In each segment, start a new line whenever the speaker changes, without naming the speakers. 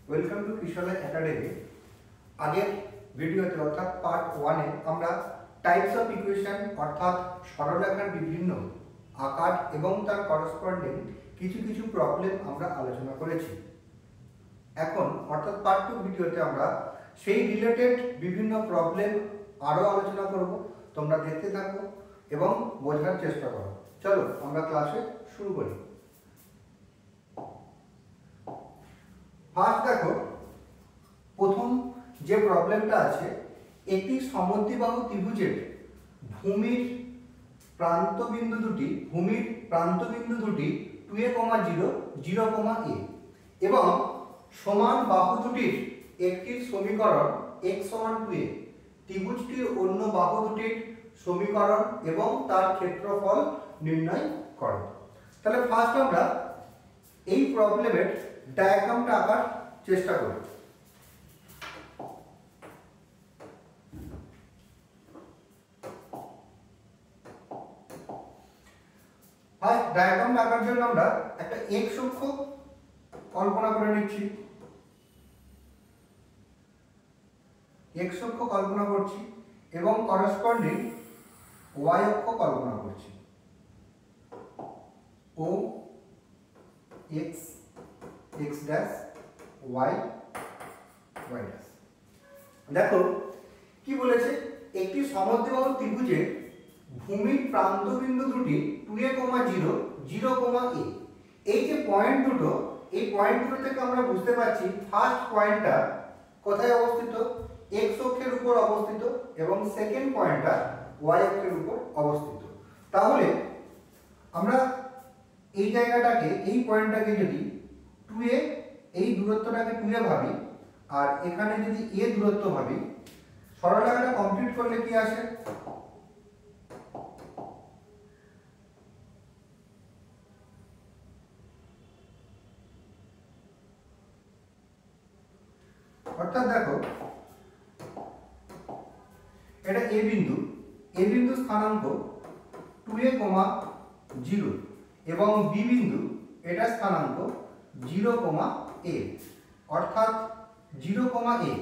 Welcome to কিশোরলয় academy. আগের ভিডিওতে অর্থাৎ পার্ট 1 এ আমরা টাইপস অফ ইকুয়েশন অর্থাৎ সরলরেখার বিভিন্ন আকার এবং তার করসপন্ডিং কিছু কিছু প্রবলেম আমরা আলোচনা করেছি। এখন অর্থাৎ পার্ট 2 ভিডিওতে আমরা সেই রিলেটেড বিভিন্ন প্রবলেম আরো আলোচনা করব। তোমরা দেখতে থাকো এবং বোঝার চেষ্টা করো। চলো আমরা ক্লাসে শুরু করি। ফার্স্ট দেখো, প্রথম যে প্রবলেমটা আছে, একটি সমদ্বিবাহু ত্রিভুজের ভূমির প্রান্তবিন্দু দুটি 2a, 0, 0, a এবং সমান বাহু দুটির একটির সমীকরণ x সমান 2a, ত্রিভুজটির অন্য বাহু দুটির সমীকরণ এবং তার ক্ষেত্রফল নির্ণয় করো। তাহলে ফার্স্ট আমরা এই প্রবলেমের ডায়াগ্রামটা আঁকার চেষ্টা করি। ফার্স্ট ডায়াগ্রামটা আঁকার জন্য আমরা একটা x অক্ষ কল্পনা করে নিচ্ছি। x অক্ষ কল্পনা করছি এবং করসপন্ডিং y অক্ষ কল্পনা করছি। o x x dash y y dash. দেখো কি বলেছে, একটি সমদ্বিবাহু ত্রিভুজের ভূমির প্রান্তবিন্দু দুটি 2a, 0, 0, a। এই যে পয়েন্ট দুটো, এই পয়েন্ট দুটো থেকে আমরা বুঝতে পারছি ফার্স্ট পয়েন্টটা কোথায় অবস্থিত, x অক্ষের উপর অবস্থিত এবং সেকেন্ড পয়েন্টটা y অক্ষের উপর অবস্থিত। তাহলে আমরা এই জায়গাটাকে, এই পয়েন্টটাকে যদি 2a, এই দূরত্বটাকে 2a ভাবি আর এখানে যদি a দূরত্ব ভাবি, সরলরেখাটা কমপ্লিট করলে কি আসে, অর্থাৎ দেখো এটা a বিন্দু, a বিন্দু স্থানাঙ্ক 2a, 0 এবং b বিন্দু এটা স্থানাঙ্ক 0, a অর্থাৎ 0, a।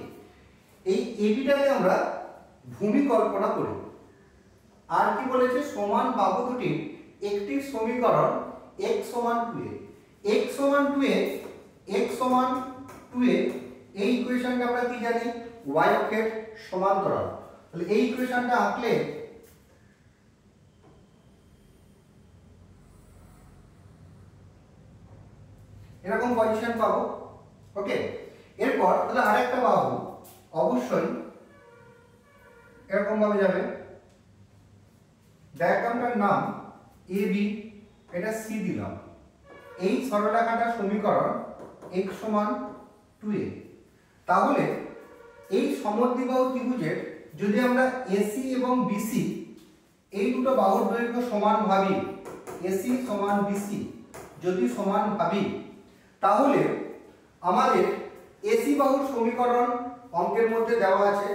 এই এবিটাকে আমরা ভূমি কল্পনা করি। আর কি বলেছে, সমান বাহু দুটির একটি সমীকরণ x সমান 2a, x সমান 2a, x সমান 2a। এই ইকুয়েশনটা আমরা কি জানি, y অক্ষের সমান্তরাল। তাহলে এই ইকুয়েশনটা আঁকলে এরকম পজিশন পাবো। ওকে, এরপর তাহলে আরেকটা বাহু অবশ্যই এরকম ভাবে যাবে। ডায়াগ্রামটার নাম AB, এটা C দিলাম। এই সরলরেখাটার সমীকরণ x সমান 2a। তাহলে এই সমদ্বিবাহু ত্রিভুজের যদি আমরা AC এবং BC এই দুটো বাহুর দৈর্ঘ্য সমান ভাবি, AC সমান BC যদি সমান ভাবি, তাহলে আমাদের AC বাহুর সমীকরণ অঙ্কের মধ্যে দেওয়া আছে।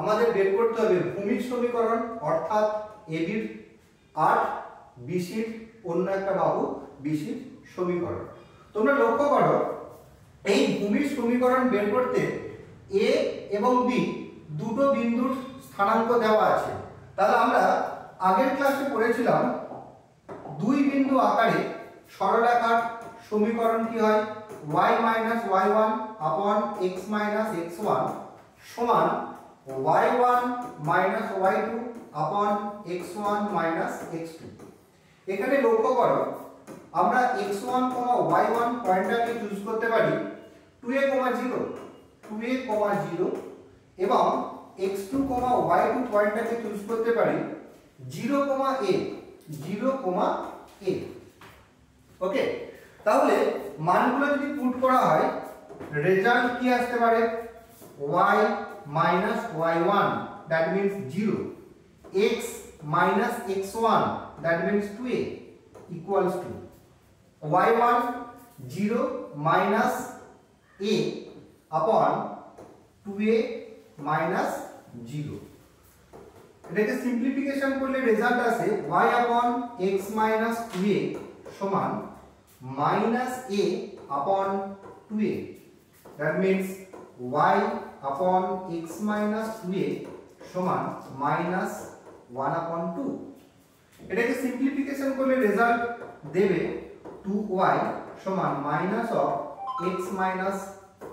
আমাদের বের করতে হবে ভূমির সমীকরণ অর্থাৎ AB এর 8, BC এর অন্য একটা বাহু BC এর সমীকরণ। তোমরা লক্ষ্য করো, এই ভূমির সমীকরণ বের করতে A এবং B দুটো বিন্দুর স্থানাঙ্ক দেওয়া আছে। তাহলে আমরা আগের ক্লাসে পড়েছিলাম দুই বিন্দু আকারে সরলরেখার সমীকরণ কি হয়, y মাইনাস y1 আপন x মাইনাস x1 সমান y1 মাইনাস y2 আপন x1 মাইনাস x2। এখানে লক্ষ্য করো, আমরা x1, y1 পয়েন্টটাকে চুজ করতে পারি 2a, 0, 2a, 0 এবং x2, y2 পয়েন্টটাকে চুজ করতে পারি 0, a, 0, a। ওকে, তাহলে মানগুলো যদি পুট করা হয়, রেজাল্ট কি আসতে পারে, y minus y1 that means 0, x minus x1 that means 2a equals to y1 0 minus a upon 2a minus 0। এটাকে সিম্পলিফিকেশন করলে রেজাল্ট আসে y upon x minus 2a সমান minus a upon 2a that means y upon x minus 2a সমান minus 1 upon 2। এটাকে simplification করলে result দেবে 2y সমান minus of x minus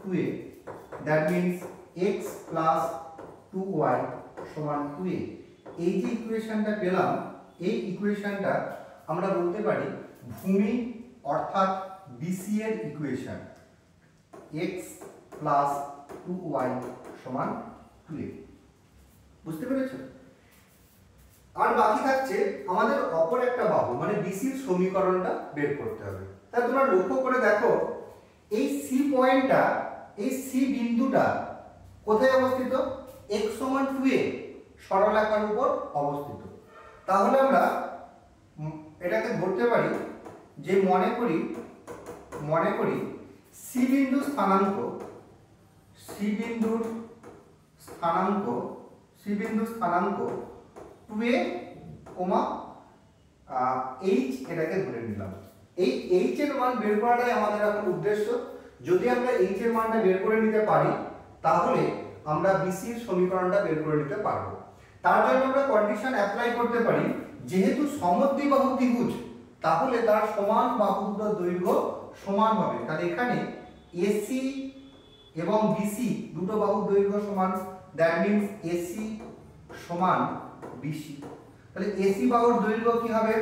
2a, that means x plus 2y সমান 2a। এই যে ইকুয়েশনটা পেলাম, এই ইকুয়েশনটা আমরা বলতে পারি ভূমি অর্থাৎ বিসি এর ইকুয়েশন, x প্লাস 2y সমান 2a। বুঝতে পেরেছো? আর বাকি থাকছে আমাদের অপর একটা বাহু মানে বিসির সমীকরণটা বের করতে হবে। তাই তোমরা লক্ষ্য করে দেখো এই সি পয়েন্টটা, এই সি বিন্দুটা কোথায় অবস্থিত? x সমান 2a সরলরেখার উপর অবস্থিত। তাহলে আমরা এটাকে ধরতে পারি যে মনে করি সি বিন্দুর স্থানাঙ্ক, সি বিন্দুর স্থানাঙ্ক 2a, h এটাকে ধরে নিলাম। এই h এর মান বের করাটাই আমাদের এখন উদ্দেশ্য। যদি আমরা h এর মানটা বের করে নিতে পারি তাহলে আমরা BC এর সমীকরণটা বের করে নিতে পারবো। তার জন্য আমরা কন্ডিশন অ্যাপ্লাই করতে পারি, যেহেতু সমদ্বিবাহু ত্রিভুজ তাহলে তার সমান বাহু দুটোর দৈর্ঘ্য সমান হবে। তাহলে এখানে AC এবং BC দুটো বাহুর দৈর্ঘ্য সমান, দ্যাট মিন্স AC সমান BC। তাহলে AC বাহুর দৈর্ঘ্য কি হবে?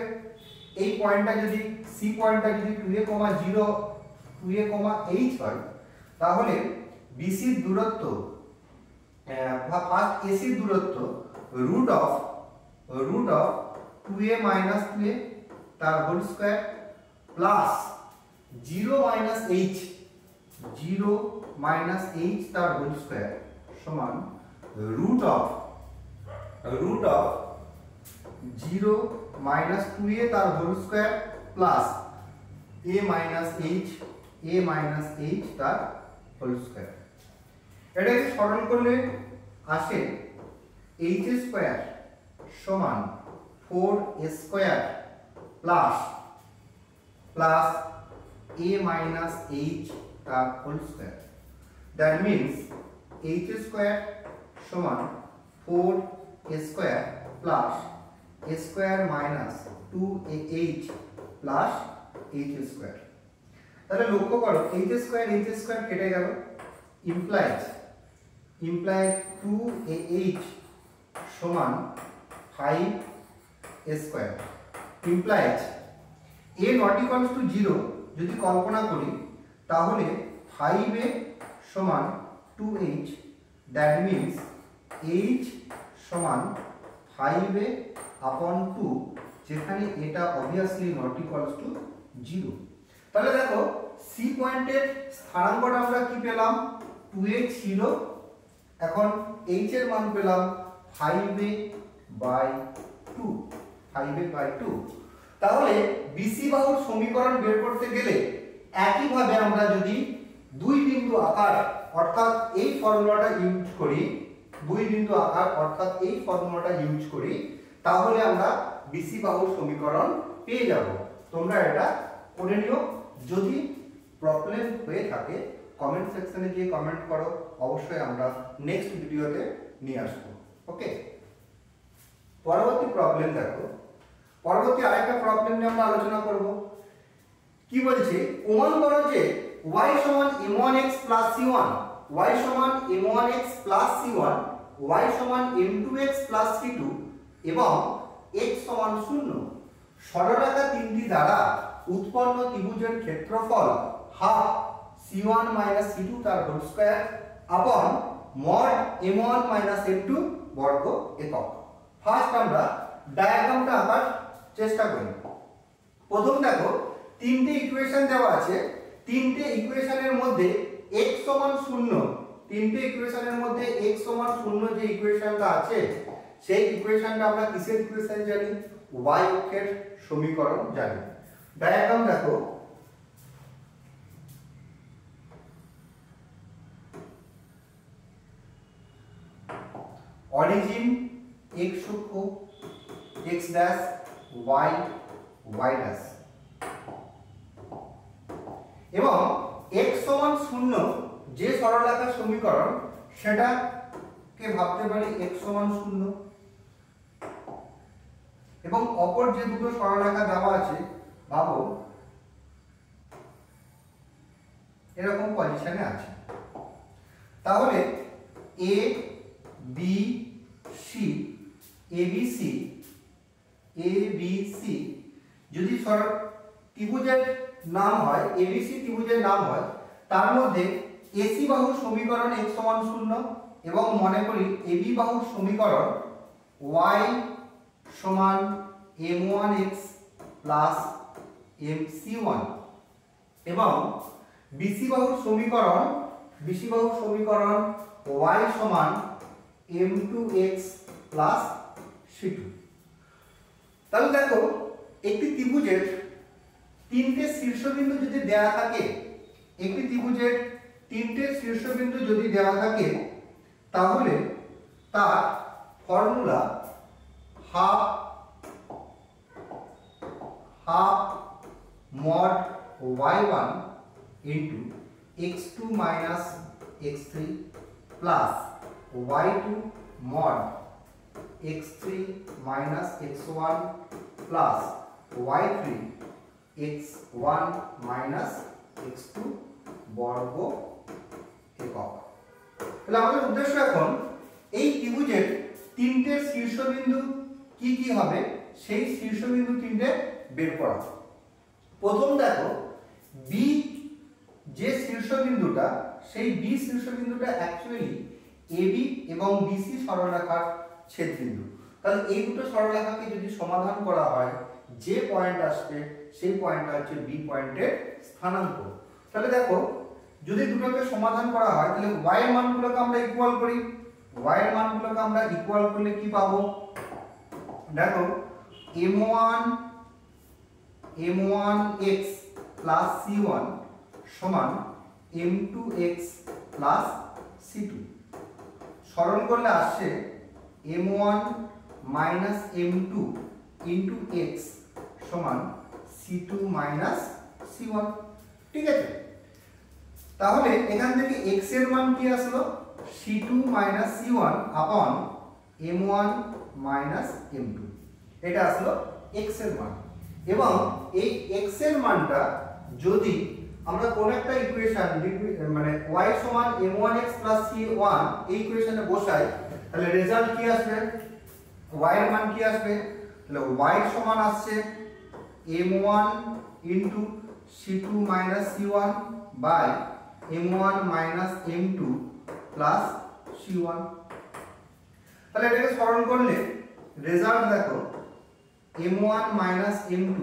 এই পয়েন্টটা যদি সি পয়েন্টটা যদি 2a, 0 2a, h হয় তাহলে BC এর দূরত্ব ফার্স্ট AC এর দূরত্ব root of 2a minus 2a তার whole square plus 0 minus h তার হোল স্কয়ার সমান রুট অফ 0 minus 2a তার whole square plus a minus h তার হোল স্কয়ার। এটাকে সরল করলে আসে h স্কয়ার সমান 4a square plus a minus h তার whole square. That means h square সমান 4a square plus a square minus 2ah plus h square. তাহলে লক্ষ্য করো h স্কয়ার কেটে গেল, ইমপ্লাইজ 2ah সমান 5a square, implies a not equals to 0 যদি কল্পনা করি তাহলে 5a সমান 2h, দ্যাট মিন্স h সমান 5a upon 2, যেখানে এটা obviously not equals to 0। তাহলে দেখো সি পয়েন্টের স্থানাঙ্কটা আমরা কি পেলাম? 2a ছিল, এখন h এর মান পেলাম 5a/2। তাহলে বিসি বাহুর সমীকরণ বের করতে গেলে একইভাবে আমরা যদি দুই বিন্দু আকার অর্থাৎ এই ফর্মুলাটা ইউজ করি তাহলে আমরা বিসি বাহুর সমীকরণ পেয়ে যাব। তোমরা এটা করে নিও। যদি প্রবলেম হয়ে থাকে কমেন্ট সেকশনে গিয়ে কমেন্ট করো, অবশ্যই আমরা নেক্সট ভিডিওতে নিয়ে আসবো। ওকে, পরবর্তী প্রবলেম দেখো। পরবর্তী আরেকটা প্রবলেম নিয়ে আমরা আলোচনা করব। কি বলছে? প্রমাণ করো যে y সমান m1x প্লাস c1, y সমান m1x প্লাস c1, y সমান m2x প্লাস c2 এবং x সমান 0। সরলরেখা তিনটি দ্বারা উৎপন্ন ত্রিভুজের ক্ষেত্রফল হাফ c1 মাইনাস c2 তার হোল স্কয়ার আপন মড m1 মাইনাস m2 বর্গ একক। ফার্স্ট আমরা ডায়াগ্রামটা আঁকার চেষ্টা করি। প্রথম দেখো তিনটে ইকুয়েশন দেওয়া আছে, তিনটে ইকুয়েশনের মধ্যে x সমান 0, তিনটে ইকুয়েশনের মধ্যে x সমান 0 যে ইকুয়েশনটা আছে সেই ইকুয়েশনটা আমরা কিসের ইকুয়েশন জানি? y অক্ষের সমীকরণ জানি। ডায়াগ্রাম দেখো, অরিজিন x অক্ষ x dash y y dash এবং x সমান 0 যে সরলরেখার সমীকরণ সেটাকে ভাবতে পারি x সমান 0 এবং অপর যে দুটো সরলরেখা দেওয়া আছে ভাবো এরকম পজিশনে আছে। তাহলে এ বি সি ABC যদি ত্রিভুজের নাম হয় ABC ত্রিভুজের নাম হয় তার মধ্যে AC বাহুর সমীকরণ x সমান 0 এবং মনে করি AB বাহুর সমীকরণ y সমান m1x প্লাস mc1 এবং BC বাহুর সমীকরণ y সমান m2x প্লাস c2। তাহলে দেখো একটি ত্রিভুজের তিনটে শীর্ষবিন্দু যদি দেওয়া থাকে তাহলে তার formula half mod y1 into x2 minus x3 plus y2 mod x3 minus x1 plus y3 x1 minus x2 বর্গ একক। তাহলে আমাদের উদ্দেশ্য এখন এই ত্রিভুজের তিনটে শীর্ষবিন্দু কি কি হবে সেই শীর্ষবিন্দু তিনটে বের করা। প্রথম দেখো বি যে শীর্ষবিন্দুটা সেই বি শীর্ষবিন্দুটা অ্যাকচুয়ালি এবি এবং বিসি সরলরেখার ছেদবিন্দু। তাহলে এই দুটো সরলরেখাকে যদি সমাধান করা হয় যে পয়েন্ট আসবে সেই পয়েন্টটা হচ্ছে বি পয়েন্টের স্থানাঙ্ক। তাহলে দেখো যদি দুটোকে সমাধান করা হয় তাহলে y এর মানগুলোকে আমরা ইকুয়াল করি। y এর মানগুলোকে আমরা ইকুয়াল করলে কি পাবো দেখো m1x প্লাস c1 সমান m2x প্লাস c2। সরল করলে আসছে m1 minus m2 into x সমান c2 মাইনাস c1। ঠিক আছে, তাহলে এখান থেকে x এর মান কি আসলো c2 মাইনাস c1 আপন m1 মাইনাস m2, এটা আসলো x এর মান। এবং এই x এর মানটা যদি আমরা কোন একটা ইকুয়েশন মানে y সমান m1x প্লাস c1 এই ইকুয়েশনে বসাই তাহলে রেজাল্ট কি আসবে, y এর মান কি আসবে, তাহলে y সমান আসছে m1 into c2 minus c1 by m1 minus m2 plus c1। তাহলে এটাকে সরল করলে রেজাল্ট দেখো m1 minus m2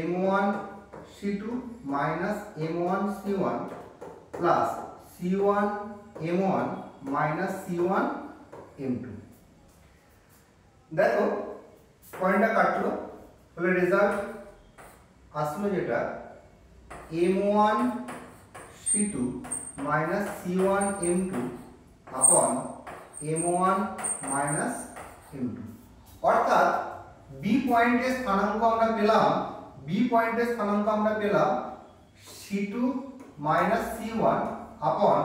m1 c2 minus m1 c1 plus c1 m1 minus c1 m2। দেখো পয়েন্টটা কাটলো, তাহলে রেজাল্ট আসলো যেটা m1 c2 minus c1 m2 আপন m1 মাইনাস m2। অর্থাৎ বি পয়েন্টের স্থানাঙ্ক আমরা পেলাম c2 মাইনাস c1 আপন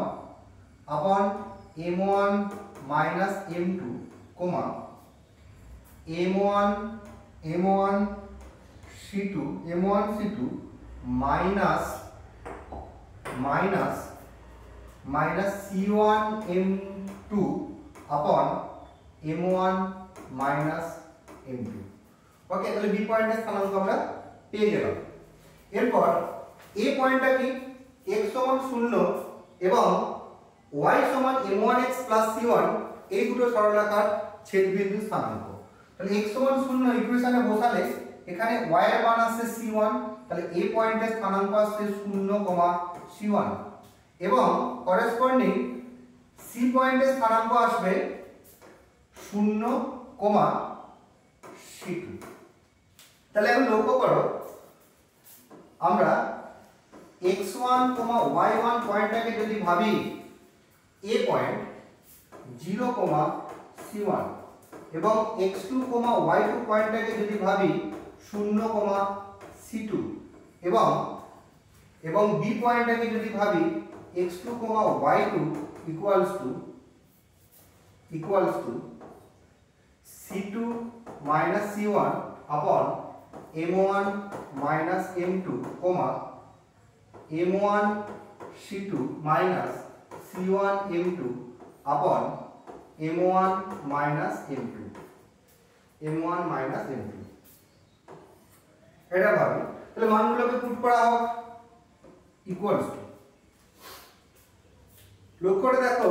m1 মাইনাস m2 কমা m1 c2 minus c1 m2 আপন m1 মাইনাস m2। ওকে, তাহলে বি পয়েন্টের স্থানাঙ্ক আমরা পেয়ে গেলাম। এরপর এ পয়েন্টটা কি x সমান 0 এবং y সমান m1x প্লাস c1 এই দুটো সরলরেখার ছেদবিন্দু স্থানাঙ্ক। তাহলে x সমান 0 ইকুয়েশনে বসালে এখানে y এর মান আসছে c1, তাহলে a পয়েন্টের স্থানাঙ্ক আসছে 0, c1 এবং করেসপন্ডিং c পয়েন্টের স্থানাঙ্ক আসবে 0, c2। তাহলে এখন লক্ষ্য করো আমরা x1, y1 পয়েন্টটাকে যদি ভাবি a পয়েন্ট 0, c1 এবং x2, y2 পয়েন্টটাকে যদি ভাবি 0, c2 এবং b পয়েন্টটাকে যদি ভাবি x2, y2 equals to c2 minus c1 upon m1 minus m2, m1 c2 minus c1 m2 upon m1 minus m2, m1 minus m2। এটা ভাবি, তাহলে মানগুলোকে পুট করা হোক ইকুয়ালস টু, লক্ষ্য করে দেখো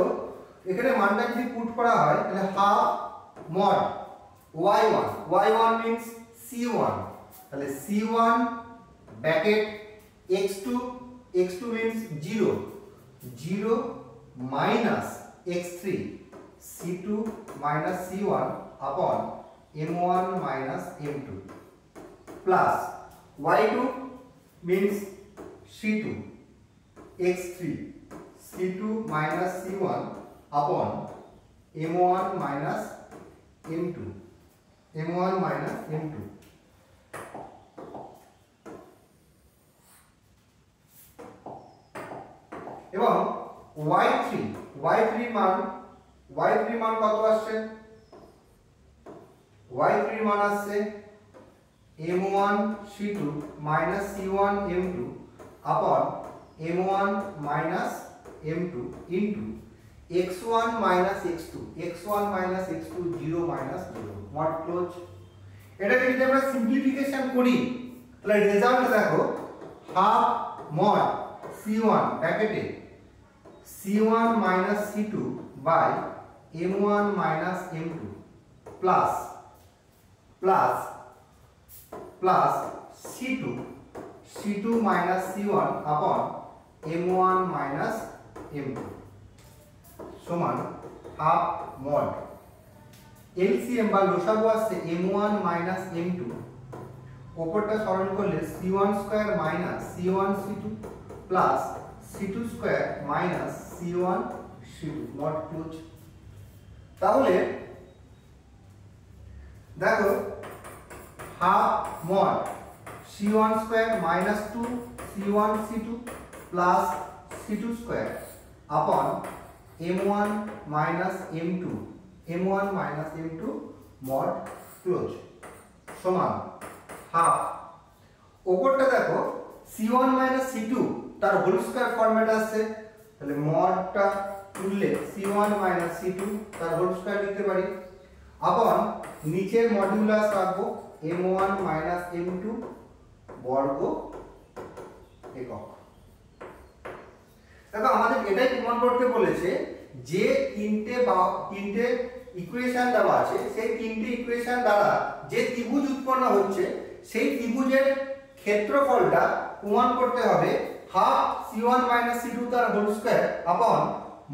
এখানে মানটা যদি পুট করা হয় তাহলে half mod y1 means c1, তাহলে c1 bracket x2 means 0 minus x3 c2 minus c1 upon m1 minus m2 plus y2 means c2 x3 c2 minus c1 upon m1 minus m2 এবং y3 মান কত আসছে? y3 মান আসছে m1 c2 minus c1 m2 upon m1 minus m2 into x1 minus x2 0 minus 0 not close। এটাকে যদি আমরা simplification করি তাহলে রেজাল্ট দেখো হাফ মড c1 ব্র্যাকেটে c1 minus c2 by m1 minus m2 plus c2 minus c1 upon m1 minus m2 সমান half mod LCM বা লসাগু আসছে m1 minus m2, উপরটা সরল করলে c1 square minus c1 c2 plus c2 square minus c1 c2 not close. তাহলে দেখো half mod c1 square minus 2 c1 c2 plus c2 square upon m1 minus m2 mod close সমান half. উপরটা দেখো c1 minus c2 তার whole square format আছে, তাহলে মডটা তুললে c1 minus c2 তার হোল স্কয়ার লিখতে পারি আপন নিচের মডুলাস রাখবো m1 minus m2 বর্গ একক। দেখো আমাদের এটাই প্রমাণ করতে বলেছে যে তিনটে ইকুয়েশন দেওয়া আছে, সেই তিনটে ইকুয়েশন দ্বারা যে ত্রিভুজ উৎপন্ন হচ্ছে সেই ত্রিভুজের ক্ষেত্রফলটা প্রমাণ করতে হবে হাফ c1 minus c2 তার হোল স্কয়ার আপন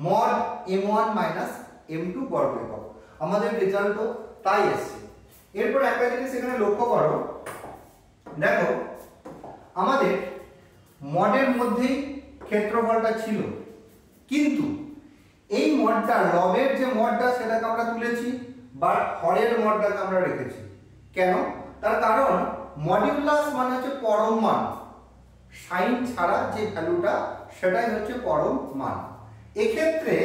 মড m1 minus m2 বর্গ একক। আমাদের রেজাল্টও তাই এসেছে। এরপর একটা জিনিস এখানে লক্ষ্য করো, দেখো আমাদের মডের মধ্যেই ক্ষেত্রফলটা ছিল, কিন্তু এই মডটা লবের যে মডটা সেটাকে আমরা তুলেছি, বাট হরের মডটাকে আমরা রেখেছি। কেন? তার কারণ মডিউলাস মানে হচ্ছে পরম মান, সাইন ছাড়া যে ভ্যালুটা সেটাই হচ্ছে পরম মান। এক্ষেত্রে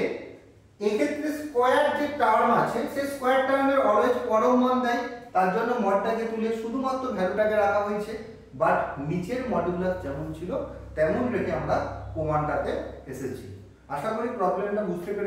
স্কয়ার যে টার্ম আছে সেই স্কয়ার টার্মের অলওয়েজ পরম মান দেয়, তার জন্য মডটাকে তুলে শুধুমাত্র ভ্যালুটাকে রাখা হয়েছে, বাট নিচের মডিউলাস যেমন ছিল তেমন রেখে আমরা প্রমাণটাতে এসেছি। আশা করি প্রবলেমটা বুঝতে পেরেছি।